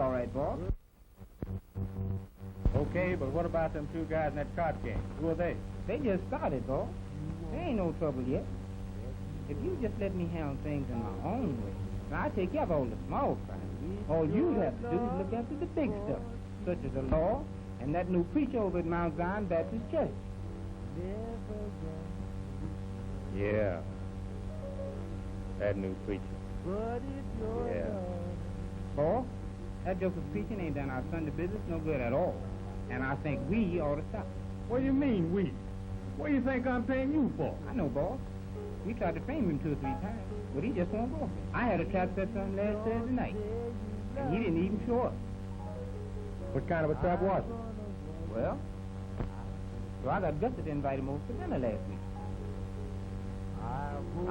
all right, boss. Okay, but what about them two guys in that card game? Who are they? They just started, boss. There ain't no trouble yet. If you just let me handle things in my own way, I'll take care of all the small crimes. All you have to do is look after the big stuff, such as the law and that new preacher over at Mount Zion Baptist Church. Yeah. That new preacher. Yeah. Boss, that joker's preaching ain't done our Sunday business no good at all. And I think we ought to stop. What do you mean, we? What do you think I'm paying you for? I know, boss. We tried to frame him 2 or 3 times, but he just won't go. I had a trap set for him last Thursday night, and he didn't even show up. What kind of a trap was it? Well, so I got Gussie to invite him over for dinner last week.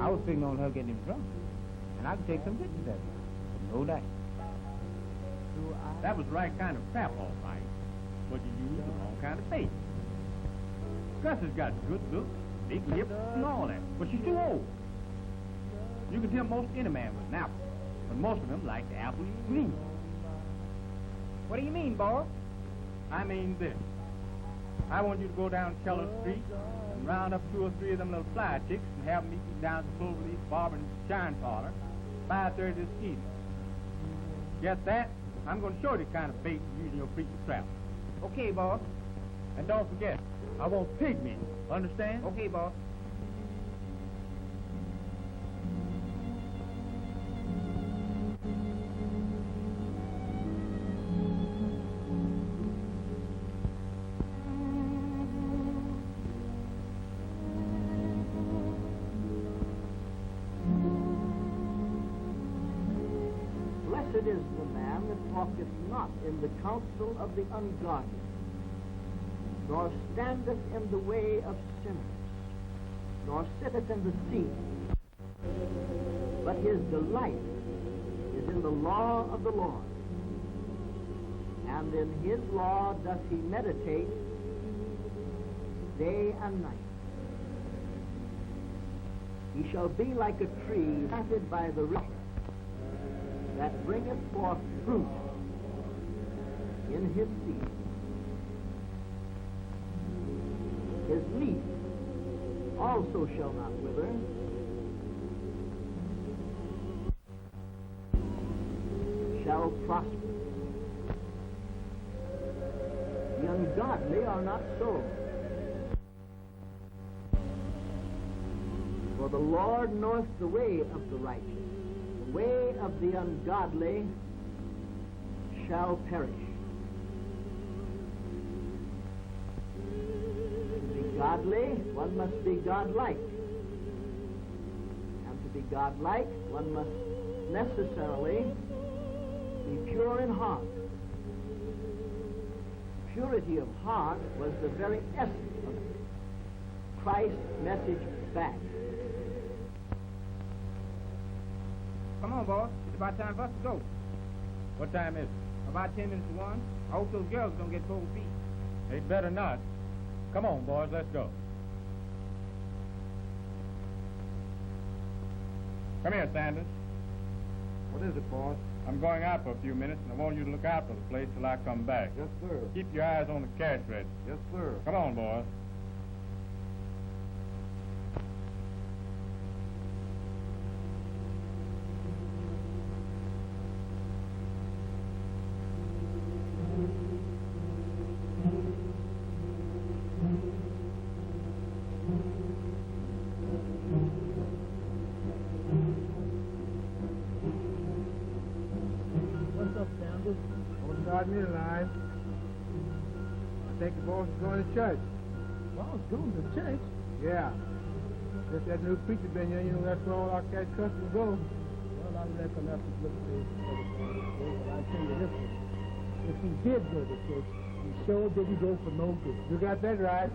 I was figuring on her getting him drunk, and I could take some pictures of him. No doubt. That was the right kind of trap, all right. But you used the wrong kind of bait. Gussie's got good looks, big lips, and all that, but she's too old. You can tell most any man with an apple, but most of them like the apple green. What do you mean, boss? I mean this. I want you to go down Keller Street and round up 2 or 3 of them little fly chicks and have them meet me down at the Cloverleaf Barber and Shine Parlor, 5:30 this evening. Get that? I'm going to show you the kind of bait you use in your preacher trap. Okay, boss. And don't forget, I want pig meat. Understand? Okay, boss. Blessed is the man that walketh not in the counsel of the ungodly, nor standeth in the way of sinners, nor sitteth in the seat, but his delight is in the law of the Lord, and in his law doth he meditate day and night. He shall be like a tree planted by the river, that bringeth forth fruit in his season. His leaf also shall not wither, shall prosper. The ungodly are not so, for the Lord knoweth the way of the righteous. The way of the ungodly shall perish. To be godly, one must be godlike. And to be godlike, one must necessarily be pure in heart. Purity of heart was the very essence of Christ's message back. Come on, boss. It's about time for us to go. What time is it? About 10 minutes to 1. I hope those girls don't get cold feet. They'd better not. Come on, boys, let's go. Come here, Sanders. What is it, boss? I'm going out for a few minutes, and I want you to look out for the place till I come back. Yes, sir. Keep your eyes on the cash register. Yes, sir. Come on, boys. Start me in line. I think the boss is going to church. Boss going to church? Yeah. Just that new preacher been here, you know, that's where all our cash customers go. Well, I reckon that's a good place for the but I tell you this one. If he did go to church, he sure didn't go for no good. You got that right.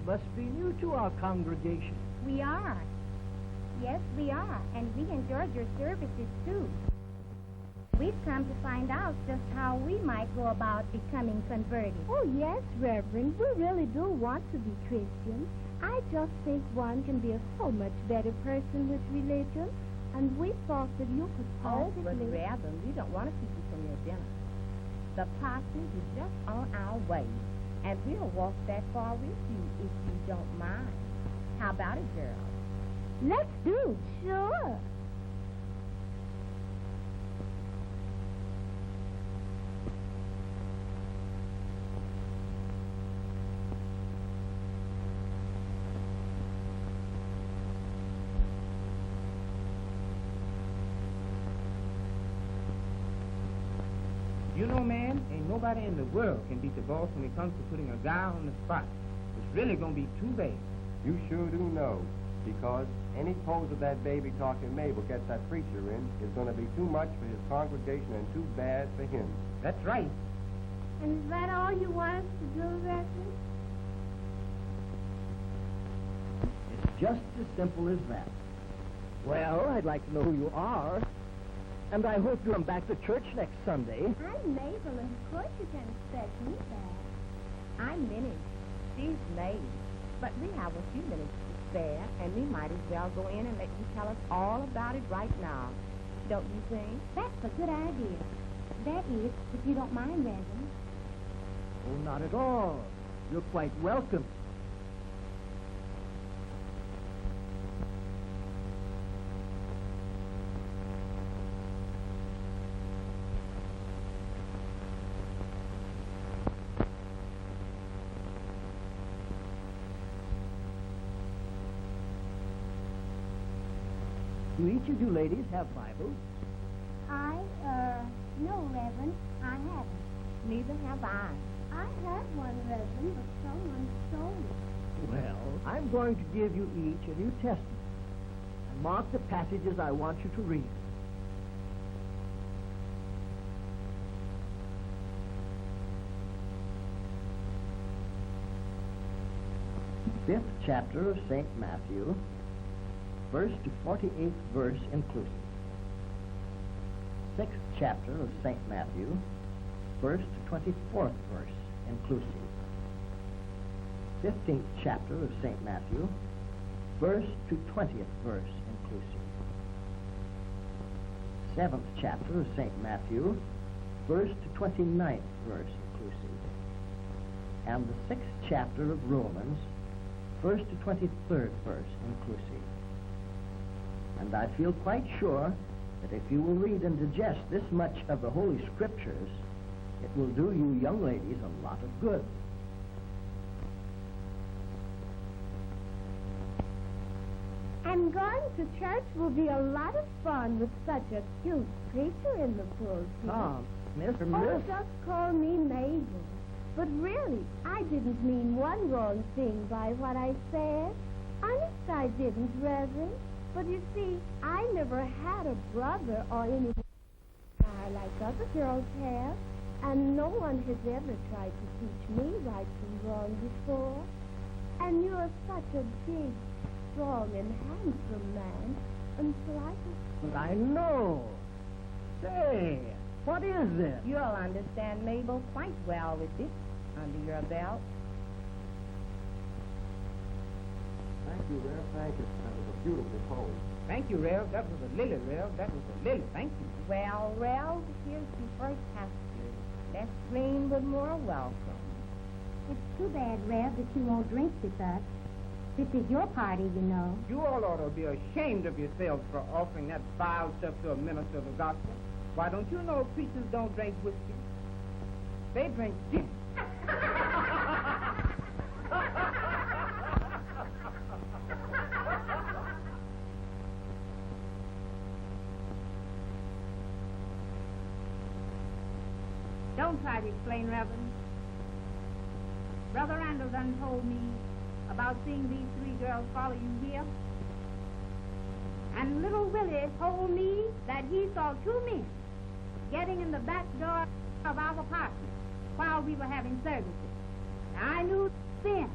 must be new to our congregation. We are. Yes, we are. And we enjoyed your services, too. We've come to find out just how we might go about becoming converted. Oh, yes, Reverend. We really do want to be Christians. I just think one can be a so much better person with religion. And we thought that you could possibly... Oh, but Reverend, we don't want to keep you from your dinner. The parsonage is just on our way. And we'll walk that far with you if you don't mind. How about it, girls? Let's do. Sure. You know, man, ain't nobody in the world can beat the boss when it comes to putting a guy on the spot. It's really gonna be too bad. You sure do know, because any pose of that baby-talking Mabel gets that preacher in is going to be too much for his congregation and too bad for him. That's right. And is that all you want us to do, Reverend? It's just as simple as that. Well, I'd like to know who you are. And I hope you'll come back to church next Sunday. I'm Mabel, and of course you can expect me back. I'm Minnie. She's May. But we have a few minutes to spare, and we might as well go in and let you tell us all about it right now. Don't you think? That's a good idea. That is, if you don't mind, Reverend. Oh, not at all. You're quite welcome. Do each of you ladies have Bibles? No, Reverend, I haven't. Neither have I. I had one, Reverend, but someone stole it. Well, I'm going to give you each a New Testament. And mark the passages I want you to read. Fifth chapter of St. Matthew, 1st to 48th verse inclusive. 6th chapter of St. Matthew, 1st to 24th verse inclusive. 15th chapter of St. Matthew, 1st to 20th verse inclusive. 7th chapter of St. Matthew, 1st to 29th verse inclusive. And the 6th chapter of Romans, 1st to 23rd verse inclusive. And I feel quite sure that if you will read and digest this much of the Holy Scriptures, it will do you young ladies a lot of good. And going to church will be a lot of fun with such a cute preacher in the pulpit. Miss. Oh, just call me Mabel. But really, I didn't mean one wrong thing by what I said. Honest, I didn't, Reverend. But you see, I never had a brother or any like other girls have. And no one has ever tried to teach me right from wrong before. And you're such a big, strong, and handsome man. And so I just... But I know. Say, what is this? You'll understand Mabel quite well with this under your belt. Thank you, Rev. Thank you. That was a beautiful poem. Thank you, Rev. That was a lily, Rev. That was a lily. Thank you. Well, Ralph, here's the first pastor. Less green but more welcome. It's too bad, Rev, that you won't drink with us. This is your party, you know. You all ought to be ashamed of yourselves for offering that vile stuff to a minister of the gospel. Why, don't you know preachers don't drink whiskey? They drink gin. Don't try to explain, Reverend. Brother Randall done told me about seeing these three girls follow you here. And little Willie told me that he saw two men getting in the back door of our apartment while we were having services. Now, I knew then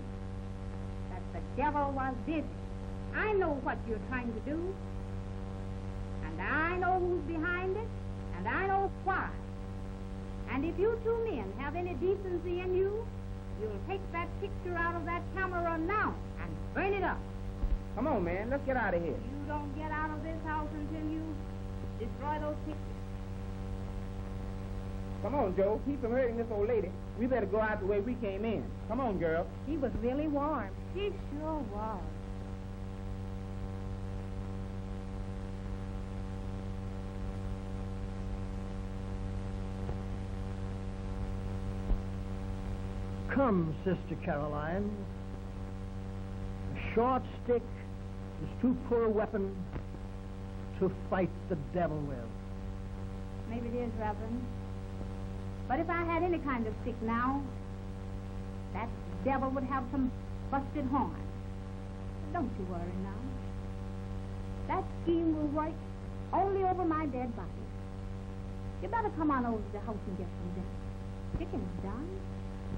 The devil was busy. I know what you're trying to do, and I know who's behind it, and I know why. And if you two men have any decency in you, you'll take that picture out of that camera now and burn it up. Come on, man. Let's get out of here. You don't get out of this house until you destroy those pictures. Come on, Joe. Keep from hurting this old lady. We better go out the way we came in. Come on, girl. He was really warm. He sure was. Come, Sister Caroline. A short stick is too poor a weapon to fight the devil with. Maybe it is, Reverend. But if I had any kind of stick now, that devil would have some busted horn. Don't you worry now. That scheme will work only over my dead body. You better come on over to the house and get some dinner. Chicken's done.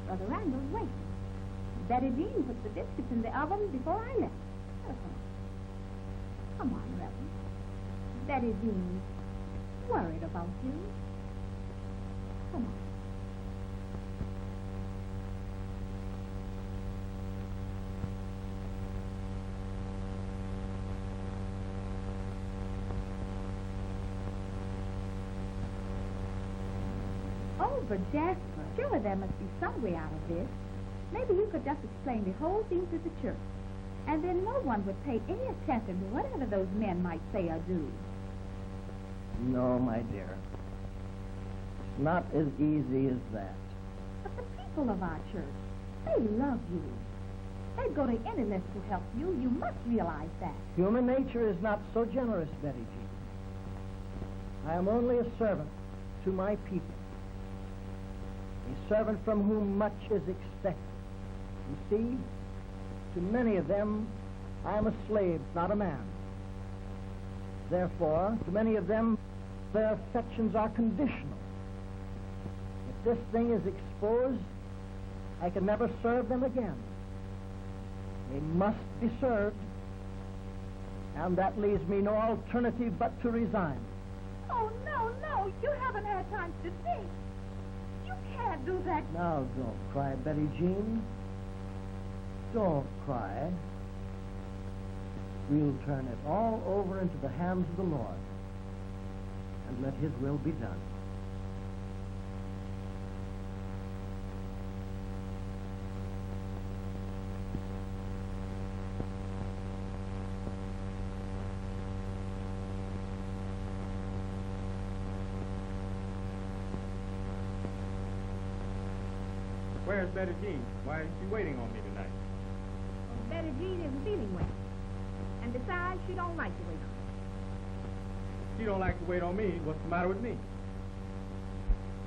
Brother Randall's waiting. Betty Jean put the biscuits in the oven before I left. Oh, come on, Reverend. Betty Jean's worried about you. Come on. Oh, but Jasper, surely there must be some way out of this. Maybe you could just explain the whole thing to the church, and then no one would pay any attention to whatever those men might say or do. No, my dear. It's not as easy as that. But the people of our church, they love you. They'd go to any length to help you. You must realize that. Human nature is not so generous, Betty Jean. I am only a servant to my people. A servant from whom much is expected. You see, to many of them, I am a slave, not a man. Therefore, to many of them, their affections are conditional. If this thing is exposed, I can never serve them again. They must be served, and that leaves me no alternative but to resign. Oh, no, you haven't had time to think. You can't do that. Now, don't cry, Betty Jean. Don't cry. We'll turn it all over into the hands of the Lord and let His will be done. Where's Betty Jean? Why isn't she waiting on me tonight? Oh, Betty Jean isn't feeling well. And besides, she don't like to wait on me. She don't like to wait on me. What's the matter with me?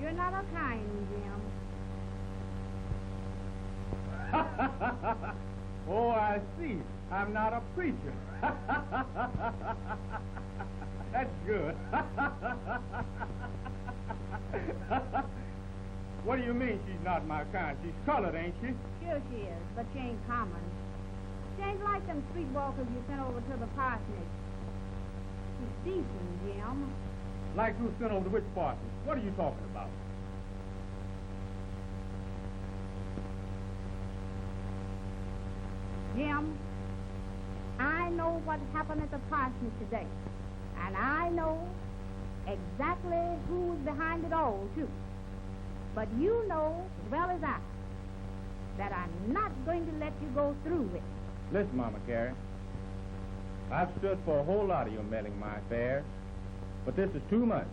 You're not a kind, Jim. Oh, I see. I'm not a preacher. That's good. What do you mean she's not my kind? She's colored, ain't she? Sure she is, but she ain't common. She ain't like them streetwalkers you sent over to the parsonage. She's decent, Jim. Like who sent over to which parsonage? What are you talking about? Jim, I know what happened at the parsonage today. And I know exactly who's behind it all, too. But you know as well as I that I'm not going to let you go through with it. Listen, Mama Carey. I've stood for a whole lot of your meddling my affairs, but this is too much.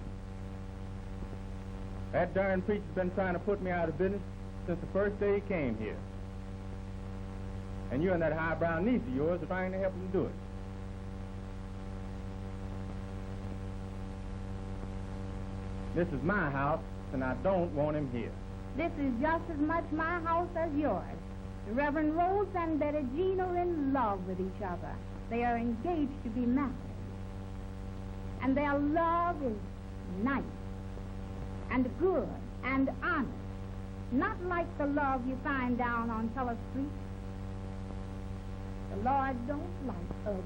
That darn preacher's been trying to put me out of business since the first day he came here. And you and that highbrow niece of yours are trying to help him do it. This is my house, and I don't want him here. This is just as much my house as yours. The Reverend Rose and Betty Jean are in love with each other. They are engaged to be married. And their love is nice and good and honest. Not like the love you find down on Teller Street. The Lord don't like ugly.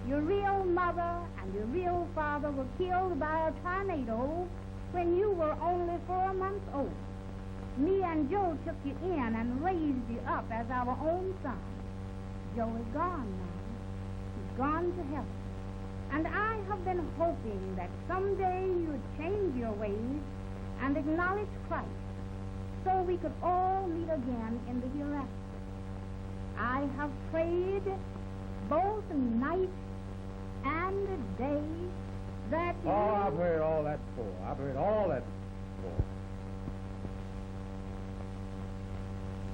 Your real mother and your real father were killed by a tornado when you were only 4 months old. Me and Joe took you in and raised you up as our own son. Joe is gone now. He's gone to heaven. And I have been hoping that someday you'd change your ways and acknowledge Christ so we could all meet again in the hereafter. I have prayed both night and day that you... Oh, I've heard all that before. I've heard all that before.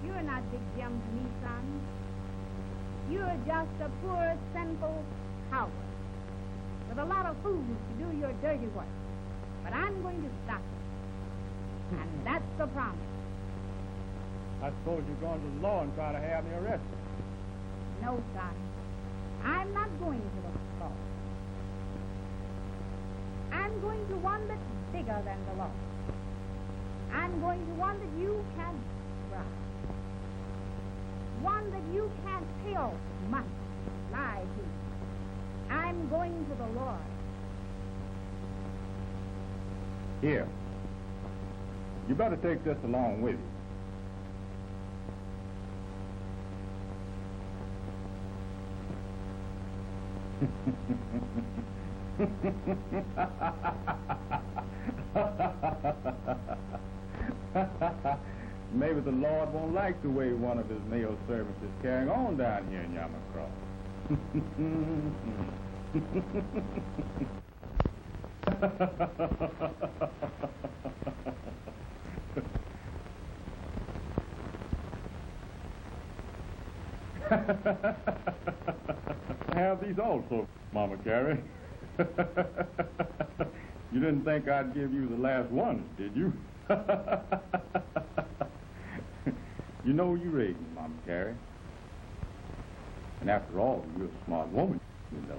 You're not Big Jim to me, son. You're just a poor, sinful coward with a lot of fools to do your dirty work. But I'm going to stop you. And that's the promise. I suppose you're going to the law and try to have me arrested. No, son. I'm not going to the law. I'm going to one that's bigger than the law. I'm going to one that you can't bribe. One that you can't pay off money, lie to. I'm going to the Lord. Here. You better take this along with you. Maybe the Lord won't like the way one of his male servants is carrying on down here in Yamacross. Have these also, Mama Carrie. You didn't think I'd give you the last ones, did you? You know you raised me, Mama Carrie. And after all, you're a smart woman, you know.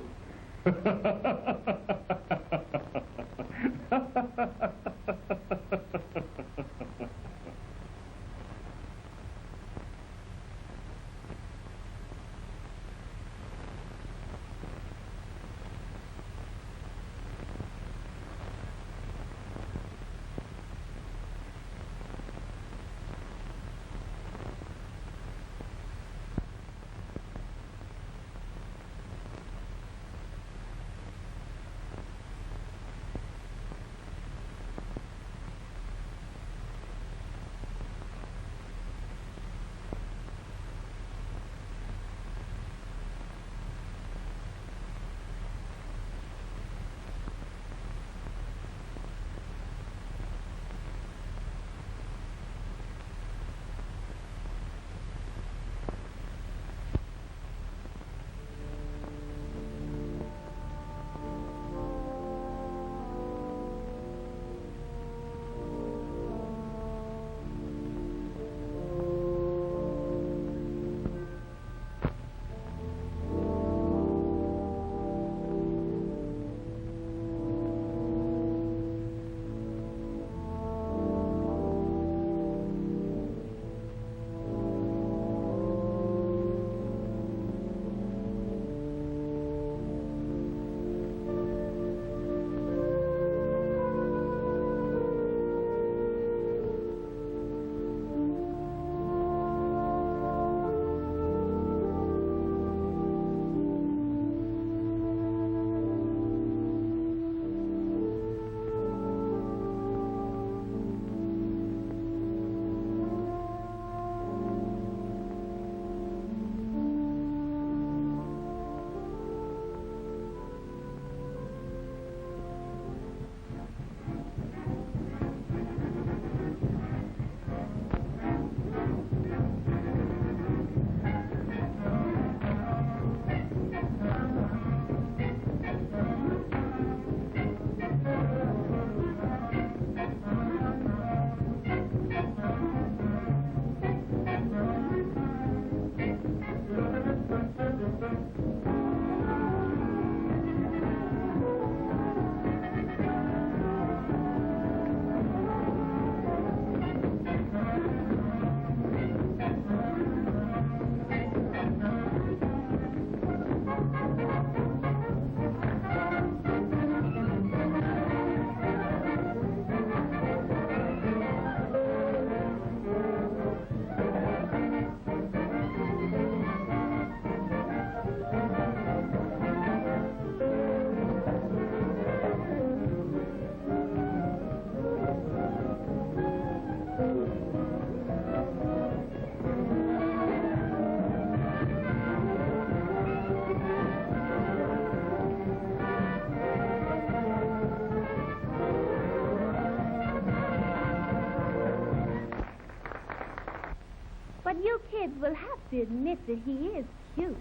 kids will have to admit that he is cute.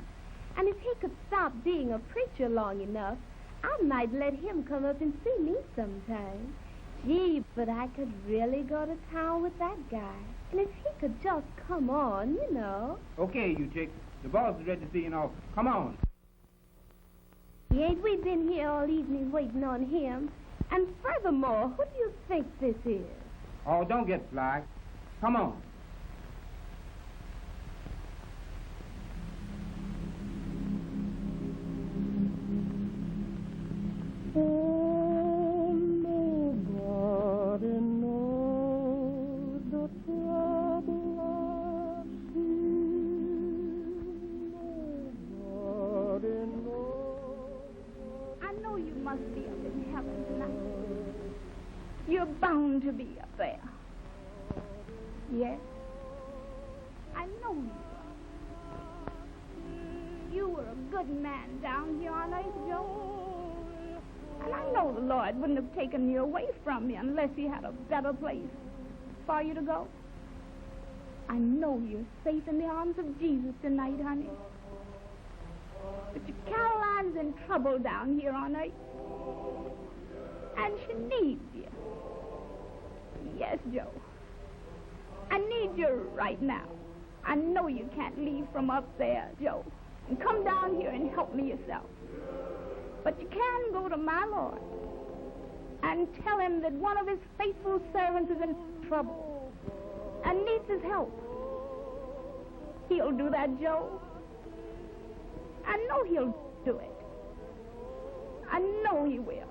And if he could stop being a preacher long enough, I might let him come up and see me sometime. Gee, but I could really go to town with that guy. And if he could just come on, you know. Okay, you chicks. The boss is ready to see you now. Come on. Ain't we been here all evening waiting on him? And furthermore, who do you think this is? Oh, don't get sly. Come on. Oh, nobody knows the trouble I've seen. Nobody knows. I know you must be up in heaven tonight. You're bound to be up there. Yes, I know you are. You were a good man down here on earth, Joe. And I know the Lord wouldn't have taken you away from me unless he had a better place for you to go. I know you're safe in the arms of Jesus tonight, honey. But your Caroline's in trouble down here on earth. And she needs you. Yes, Joe. I need you right now. I know you can't leave from up there, Joe, and come down here and help me yourself. But you can go to my Lord and tell him that one of his faithful servants is in trouble and needs his help. He'll do that, Joe. I know he'll do it. I know he will.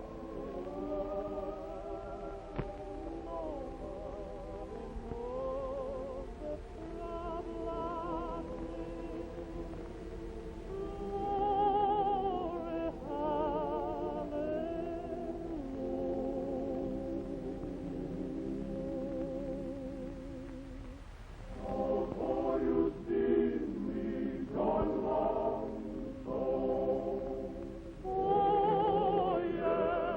Oh, yeah.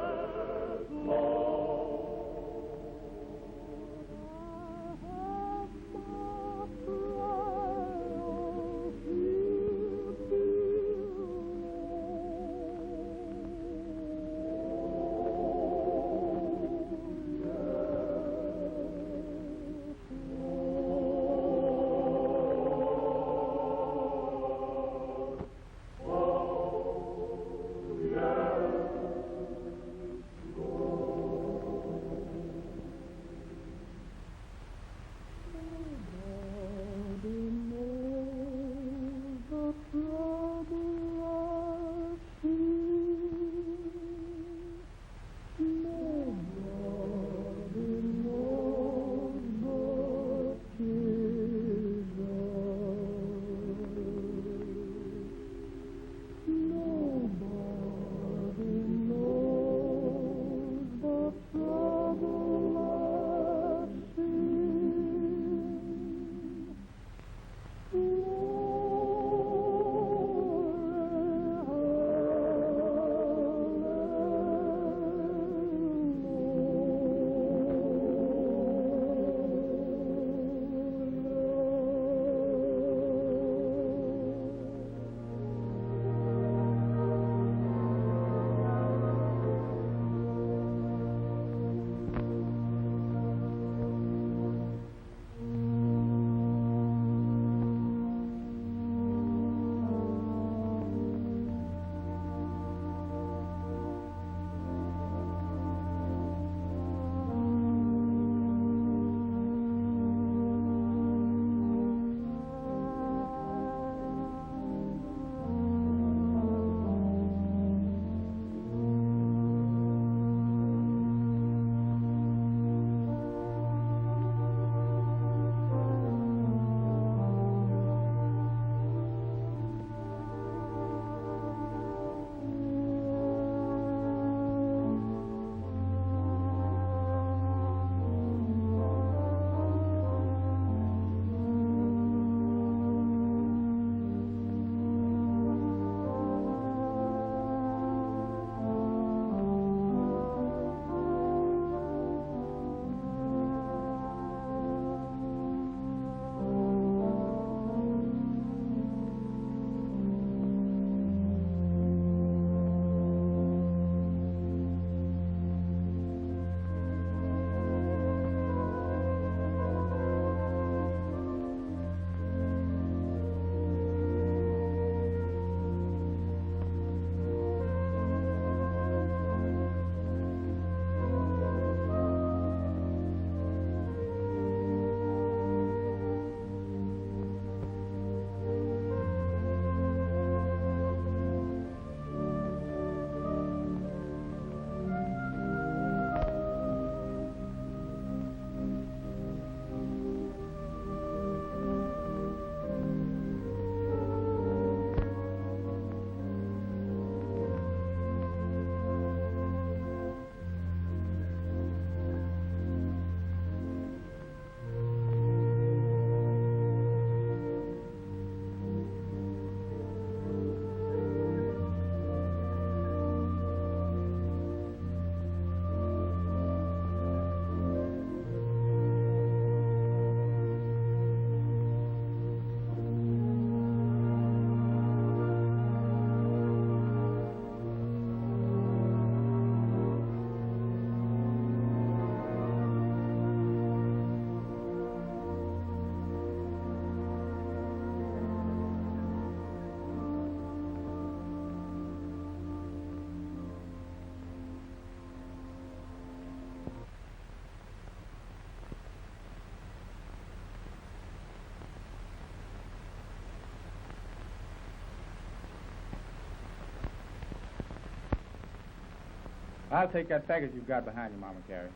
I'll take that package you've got behind you, Mama Carrie.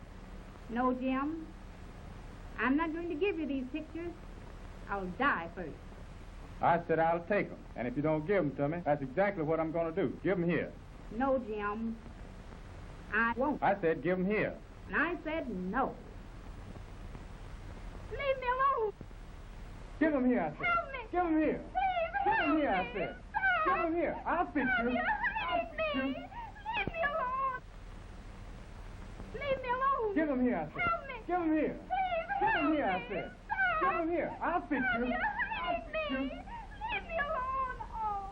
No, Jim. I'm not going to give you these pictures. I'll die first. I said I'll take them. And if you don't give them to me, that's exactly what I'm going to do. Give them here. No, Jim. I won't. I said give them here. And I said no. Leave me alone. Give them here, I said. Help me. Give them here. Please, Give help them here, me. I said. Stop. Give them here. I'll fix you. Leave me. Leave me alone. Leave me alone. Give them here, I said. Help me. Give them here. Please, Give them help here, I me. said. Stop. Give them here. I'll fix you. Leave I'll me. fix you. Leave me alone. Oh.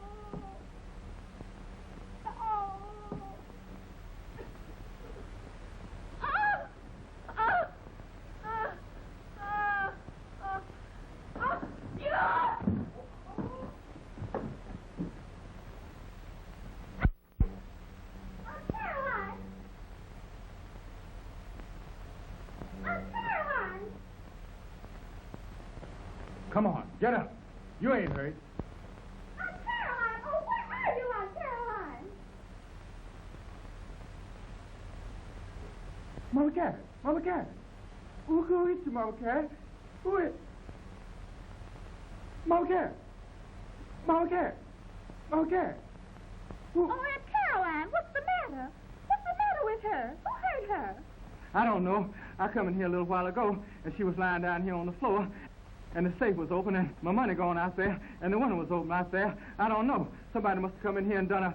Oh. Come on, get up. You ain't hurt. Aunt Caroline! Oh, where are you, Aunt Caroline? Mama Carrie. Mama Carrie. Who is you, Mama Carrie? Who is? Mama Carrie. Mama Carrie. Mama Carrie. Oh, Aunt Caroline, what's the matter? What's the matter with her? Who hurt her? I don't know. I come in here a little while ago, and she was lying down here on the floor, and the safe was open, and my money gone out there, and the window was open out there. I don't know. Somebody must have come in here and done a...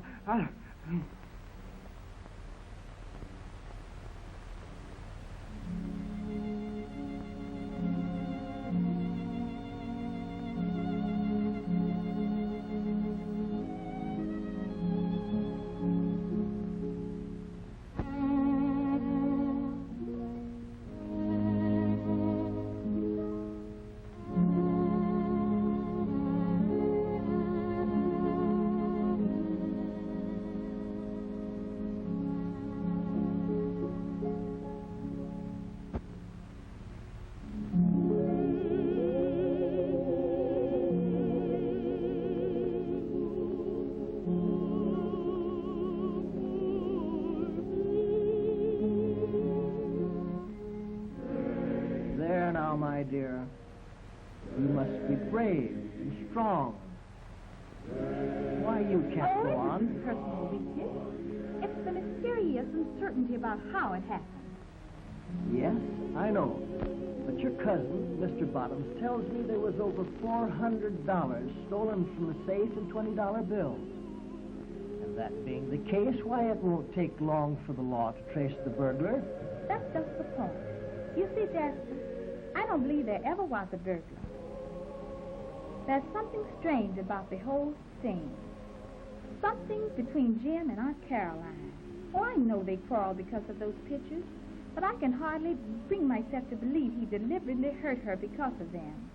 My dear, you must be brave and strong. Why, you can't go on. It's personal weakness. It's the mysterious uncertainty about how it happened. Yes, I know. But your cousin, Mr. Bottoms, tells me there was over $400 stolen from the safe in $20 bills. And that being the case, why, it won't take long for the law to trace the burglar. That's just the point. You see, Jasper, I don't believe there ever was a burglar. There's something strange about the whole scene. Something between Jim and Aunt Caroline. Oh, I know they quarreled because of those pictures, but I can hardly bring myself to believe he deliberately hurt her because of them.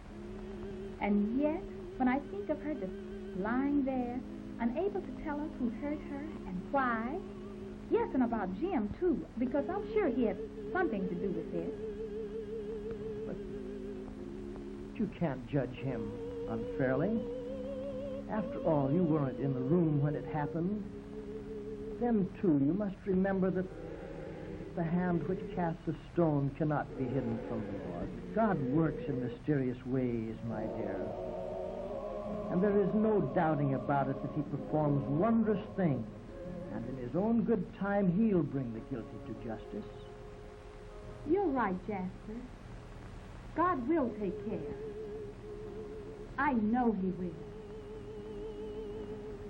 And yet, when I think of her just lying there, unable to tell us who hurt her and why, yes, and about Jim, too, because I'm sure he had something to do with it. You can't judge him unfairly. After all, you weren't in the room when it happened. Then, too, you must remember that the hand which casts a stone cannot be hidden from the Lord. God works in mysterious ways, my dear. And there is no doubting about it that he performs wondrous things. And in his own good time, he'll bring the guilty to justice. You're right, Jasper. God will take care. I know he will.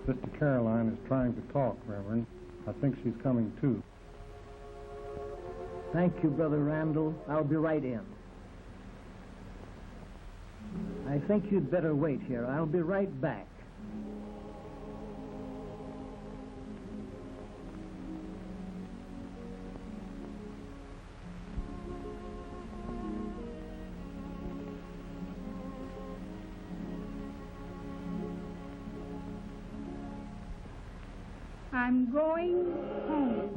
Sister Caroline is trying to talk, Reverend. I think she's coming, too. Thank you, Brother Randall. I'll be right in. I think you'd better wait here. I'll be right back. I'm going home.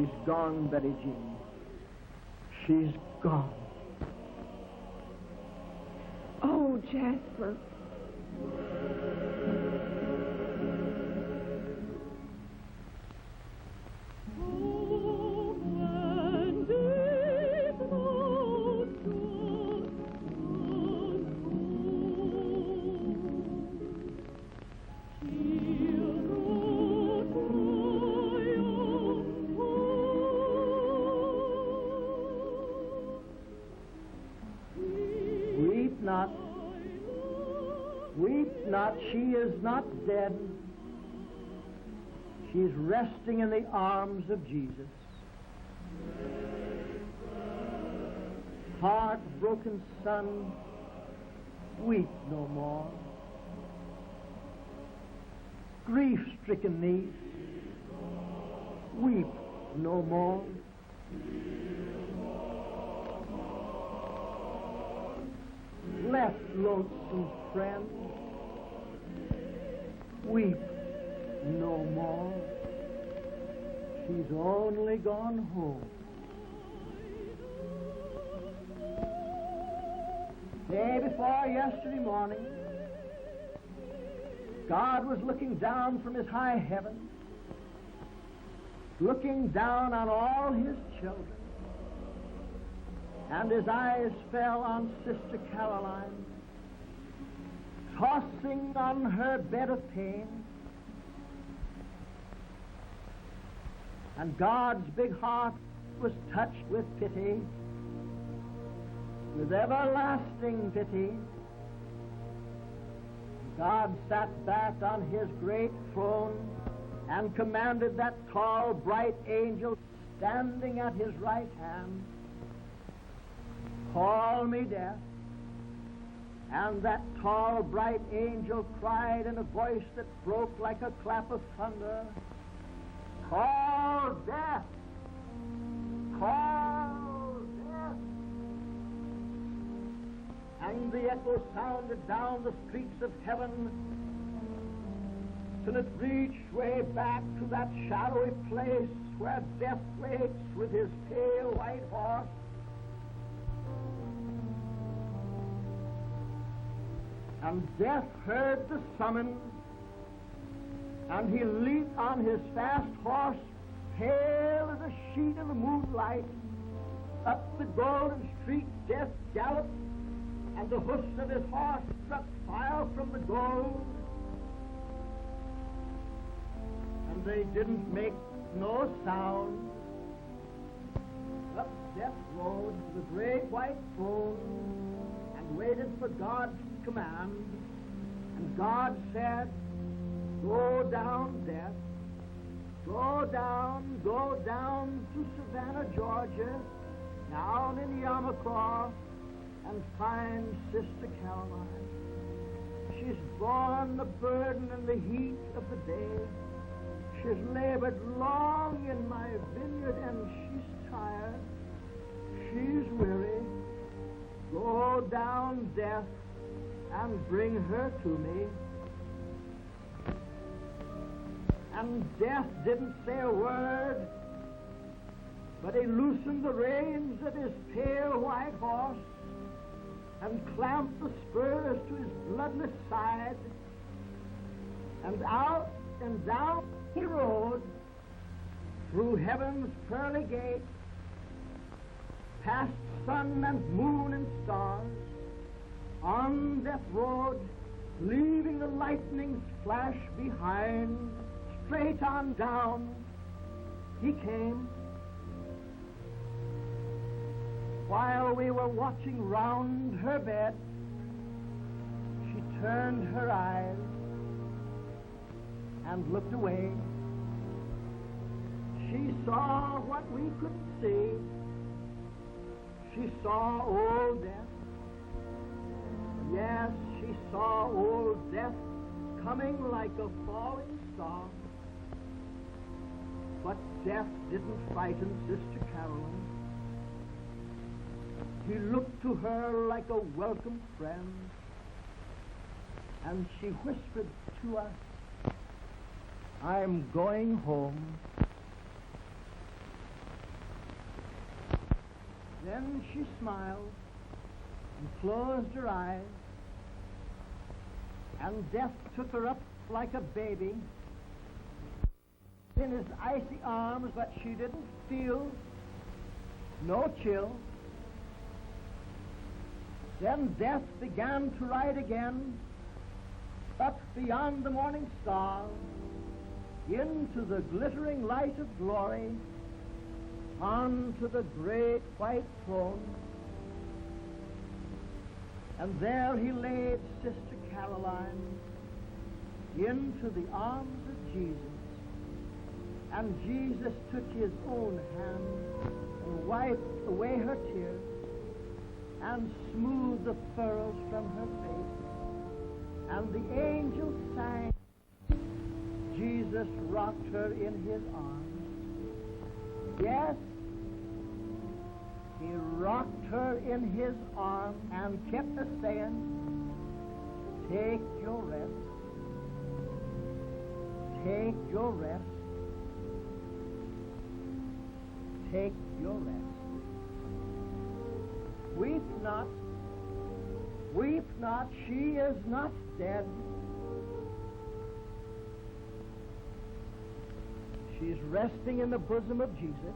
She's gone, Betty Jean. She's gone. Oh, Jasper. Weep not, she is not dead. She's resting in the arms of Jesus. Heartbroken son, weep no more. Grief-stricken niece, weep no more. Left lonesome friend, weep no more. She's only gone home. Day before yesterday morning, God was looking down from his high heaven, looking down on all his children. And his eyes fell on Sister Caroline, tossing on her bed of pain. And God's big heart was touched with pity, with everlasting pity. God sat back on his great throne and commanded that tall, bright angel standing at his right hand, "Call me death." And that tall, bright angel cried in a voice that broke like a clap of thunder, "Call death! Call death!" And the echo sounded down the streets of heaven till it reached way back to that shadowy place where death waits with his pale white horse. And death heard the summons, and he leaped on his fast horse, pale as a sheet in the moonlight. Up the golden street death galloped, and the hoofs of his horse struck fire from the gold. And they didn't make no sound. Up death rode to the great white throne and waited for God's command. And God said, "Go down, death. Go down to Savannah, Georgia, down in Yamacraw, and find Sister Caroline. She's borne the burden and the heat of the day. She's labored long in my vineyard, and she's tired. She's weary. Go down, death, and bring her to me." And death didn't say a word, but he loosened the reins of his pale white horse and clamped the spurs to his bloodless side, and out and down he rode through heaven's pearly gate, past sun and moon and stars, on death road, leaving the lightning's flash behind. Straight on down he came. While we were watching round her bed, she turned her eyes and looked away. She saw what we couldn't see. She saw old death. Yes, she saw old death coming like a falling star. But death didn't frighten Sister Caroline. He looked to her like a welcome friend, and she whispered to us, "I'm going home." Then she smiled and closed her eyes, and death took her up like a baby in his icy arms, but she didn't feel no chill. Then death began to ride again up beyond the morning star into the glittering light of glory, onto the great white throne. And there he laid Sister Caroline into the arms of Jesus. And Jesus took his own hand and wiped away her tears and smoothed the furrows from her face. And the angels sang. Jesus rocked her in his arms. Yes, he rocked her in his arms and kept us saying, take your rest. Take your rest. Take your rest. Weep not. Weep not. She is not dead. She's resting in the bosom of Jesus.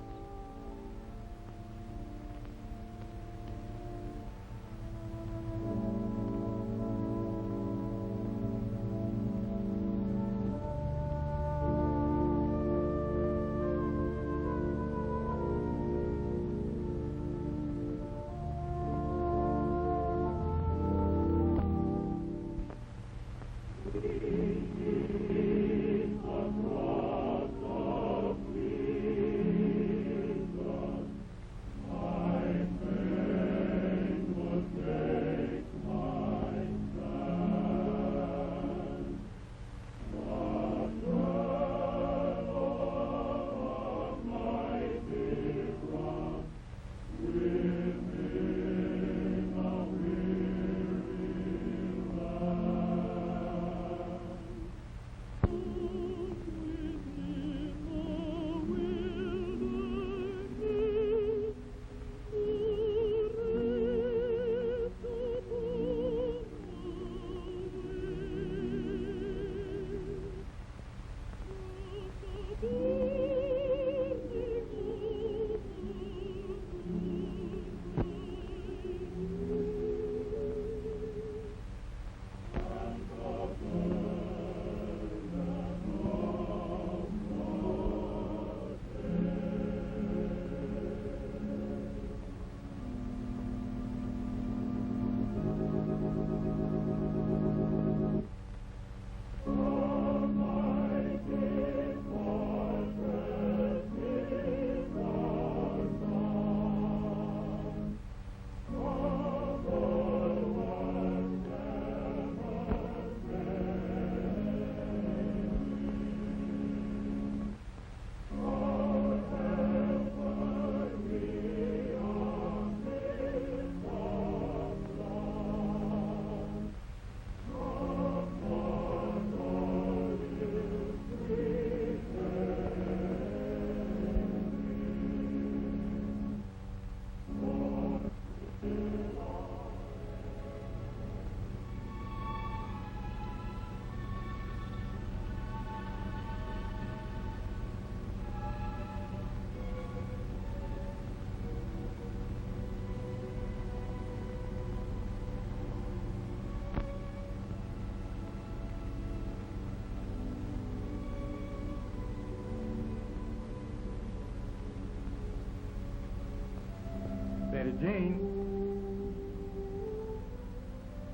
Jane.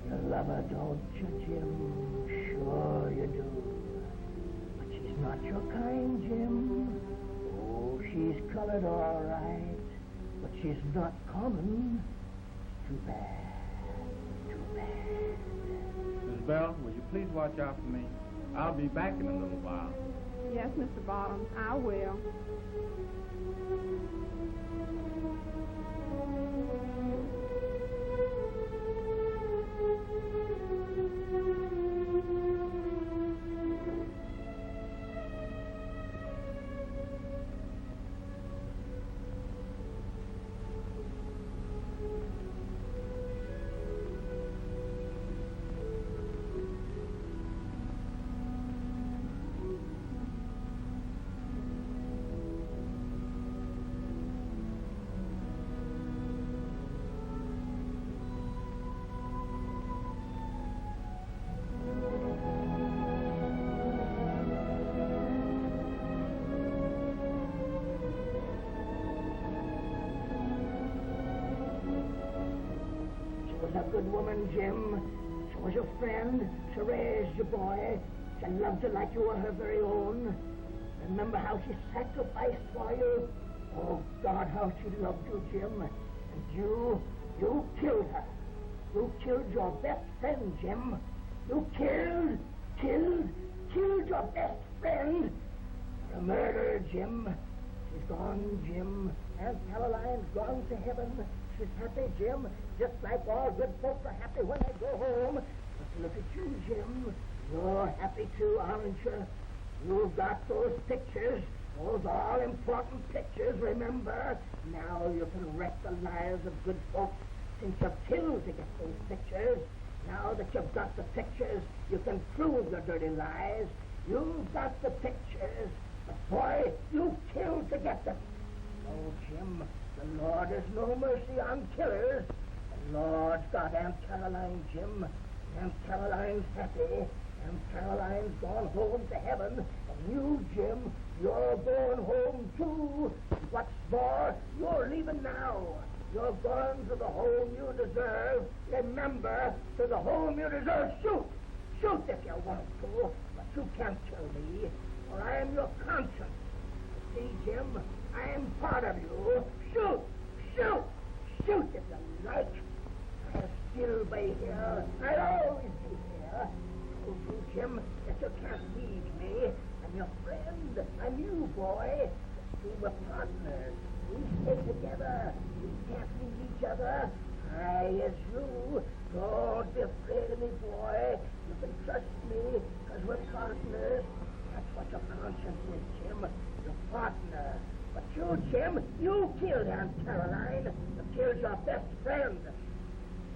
You love her, don't you, Jim? Sure you do. But she's not your kind, Jim. Oh, she's colored all right, but she's not common. Too bad. Too bad. Miss Bell, will you please watch out for me? I'll be back in a little while. Yes, Mr. Bottoms, I will. was a good woman, Jim. She was your friend. She raised you, boy. She loved you like you were her very own. Remember how she sacrificed for you? Oh, God, how she loved you, Jim. And you killed her. You killed your best friend, Jim. You killed your best friend. You're a murderer, Jim. She's gone, Jim. Aunt Caroline's gone to heaven. She's happy, Jim, just like all good folks are happy when they go home. But look at you, Jim. You're happy too, aren't you? You've got those pictures, those all-important pictures, remember? Now you can wreck the lives of good folks since you've killed to get those pictures. Now that you've got the pictures, you can prove your dirty lies. You've got the pictures, but boy, you killed to get them. Oh, Jim, the Lord has no mercy on killers. The Lord's got Aunt Caroline, Jim. Aunt Caroline's happy. Aunt Caroline's gone home to heaven. And you, Jim, you're going home too. What's more, you're leaving now. You're going to the home you deserve. Remember, to the home you deserve. Shoot! Shoot if you want to, but you can't kill me, for I am your conscience. See, Jim, I am part of you. Shoot! Shoot! Shoot if you like. I'll still be here. I'll always be here. Oh, you, Jim, that you can't leave me. I'm your friend. I'm you, boy. We were partners. We stay together. We can't leave each other. I is you. Don't be afraid of me, boy. You can trust me, because we're partners. That's what your conscience is, Jim. Your partner. But you, Jim, you killed Aunt Caroline. You killed your best friend.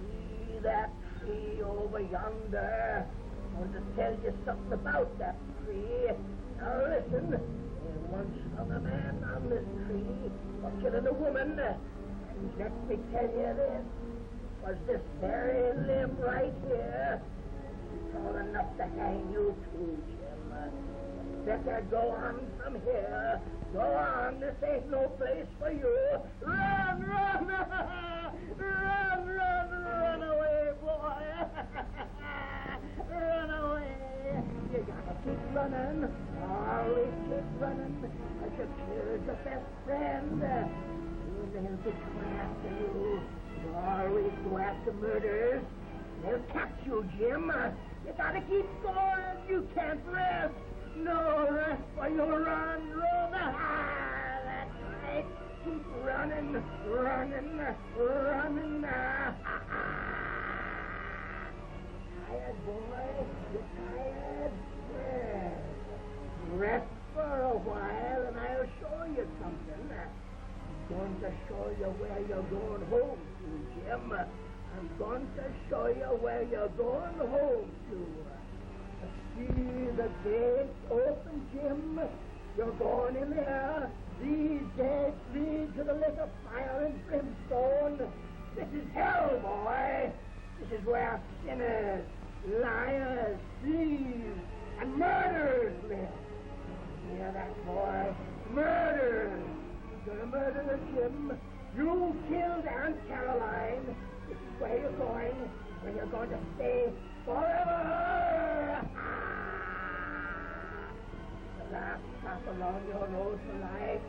See that tree over yonder? I want to tell you something about that tree. Now listen. There once hung a man on this tree for killing a woman. And let me tell you this. Was this very limb right here tall enough to hang you too, Jim? Better go on from here. Go on, this ain't no place for you. Run, run, run, run, run away, boy. Run away. You gotta keep running. Always keep running. Because you killed your best friend. They'll be coming after you. You always go after murders. They'll catch you, Jim. You gotta keep going. You can't rest. No rest for you. Run, run. Ah, that's right. Keep running, running, running. Tired, boy? You tired? Yes. Rest for a while and I'll show you something. I'm going to show you where you're going home to, Jim. I'm going to show you where you're going home to. See the gates open, Jim? You're going in there. These gates lead to the lake of fire and brimstone. This is hell, boy. This is where sinners, liars, thieves, and murderers live. Hear that, boy? Murderers. You're a murderer, Jim. You killed Aunt Caroline. This is where you're going, where you're going to stay forever. The last stop along your road to life.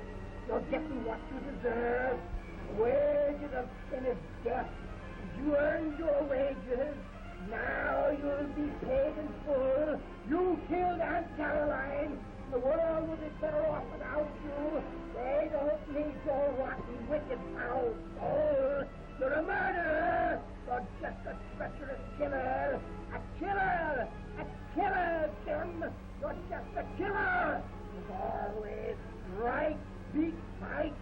You're getting what you deserve. The wages of sin is death. You earned your wages. Now you'll be paid in full. You killed Aunt Caroline. The world would be better off without you. They don't need your rotten, wicked, foul soul. You're a murderer. You're just a treacherous killer. A killer. A killer, Jim. You're just a killer. As always, right, beat, fight.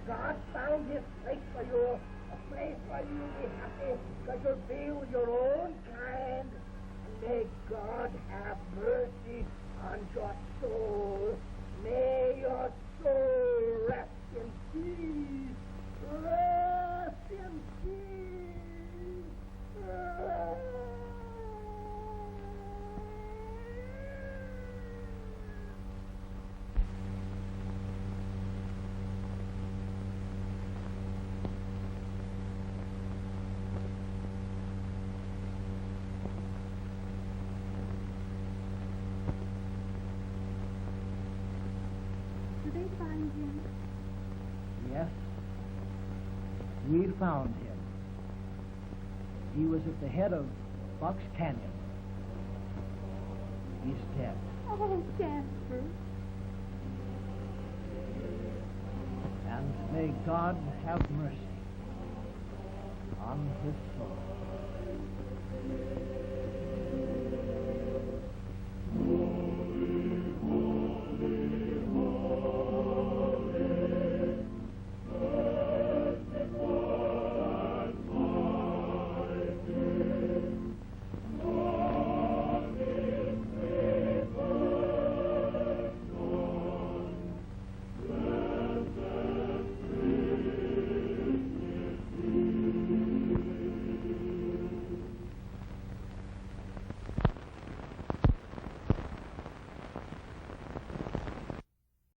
God found his place for you. A place where you'll be happy because you'll be with your own kind. And may God have mercy on your soul. May your soul rest in peace. Rest in peace. We found him. He was at the head of Fox Canyon. He's dead. Oh, Jasper. And may God have mercy on his soul.